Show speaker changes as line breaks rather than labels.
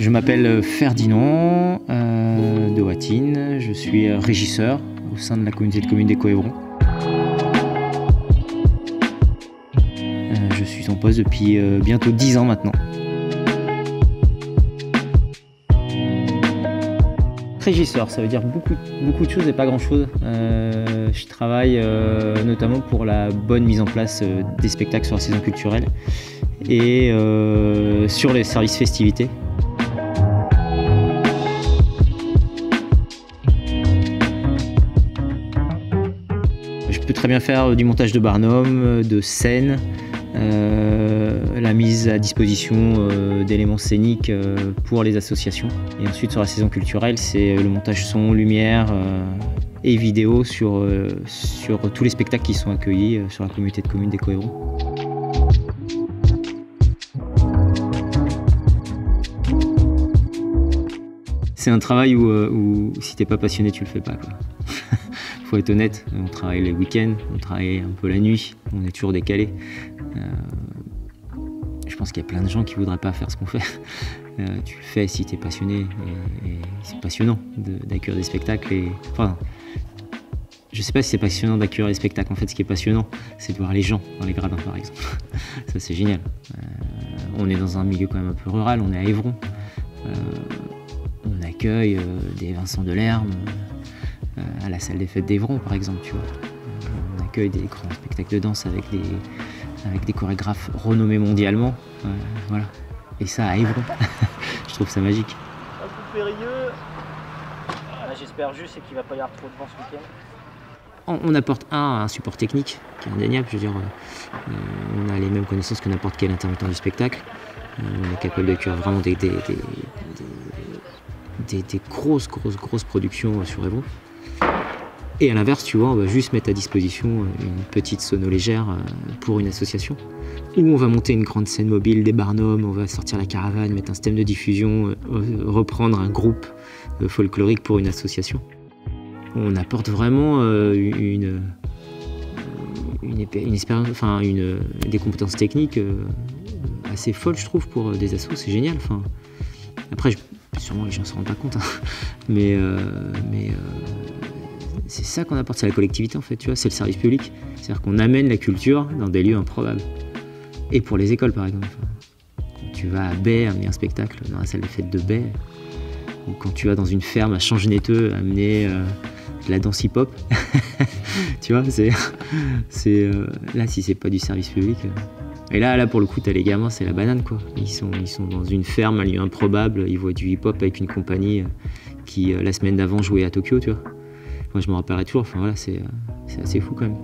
Je m'appelle Ferdinand de Watine, je suis régisseur au sein de la communauté de communes des Coévrons. Je suis en poste depuis bientôt 10 ans maintenant. Régisseur, ça veut dire beaucoup de choses et pas grand chose. Je travaille notamment pour la bonne mise en place des spectacles sur la saison culturelle et sur les services festivités. Je peux très bien faire du montage de barnum, de scènes, la mise à disposition d'éléments scéniques pour les associations. Et ensuite sur la saison culturelle, c'est le montage son, lumière et vidéo sur tous les spectacles qui sont accueillis sur la communauté de communes des Coévrons. C'est un travail où si t'es pas passionné, tu le fais pas, quoi. Faut être honnête, on travaille les week-ends, on travaille un peu la nuit, on est toujours décalé. Je pense qu'il y a plein de gens qui voudraient pas faire ce qu'on fait. Tu le fais si tu es passionné et c'est passionnant d'accueillir des spectacles. Enfin, je sais pas si c'est passionnant d'accueillir des spectacles. En fait, ce qui est passionnant, c'est de voir les gens dans les gradins, par exemple. Ça, c'est génial. On est dans un milieu quand même un peu rural, on est à Évron. On accueille des Vincent Delerme à la salle des fêtes d'Évron, par exemple, tu vois. On accueille des grands spectacles de danse avec des chorégraphes renommés mondialement. Voilà. Et ça à Évron. Je trouve ça magique.
Un coup périlleux. J'espère juste qu'il ne va pas y avoir trop de vent ce week-end.
On apporte un support technique qui est indéniable. Je veux dire, on a les mêmes connaissances que n'importe quel intermittent du spectacle. On est capable d'accueillir vraiment des grosses productions sur Évron. Et à l'inverse, tu vois, on va juste mettre à disposition une petite sono légère pour une association. Ou on va monter une grande scène mobile, des barnums, on va sortir la caravane, mettre un système de diffusion, reprendre un groupe folklorique pour une association. On apporte vraiment des compétences techniques assez folles, je trouve, pour des assos, c'est génial. Enfin, après, sûrement les gens ne se rendent pas compte, hein. mais c'est ça qu'on apporte, c'est la collectivité en fait, tu vois, c'est le service public. C'est-à-dire qu'on amène la culture dans des lieux improbables. Et pour les écoles par exemple. Quand tu vas à Bay amener un spectacle dans la salle des fêtes de Bay, ou quand tu vas dans une ferme à Changeneteux amener de la danse hip-hop, tu vois, là si c'est pas du service public. Et là pour le coup t'as les gamins, c'est la banane quoi. Ils sont dans une ferme, un lieu improbable, ils voient du hip-hop avec une compagnie qui la semaine d'avant jouait à Tokyo, tu vois. Moi je me rappellerai toujours, enfin voilà, c'est assez fou quand même.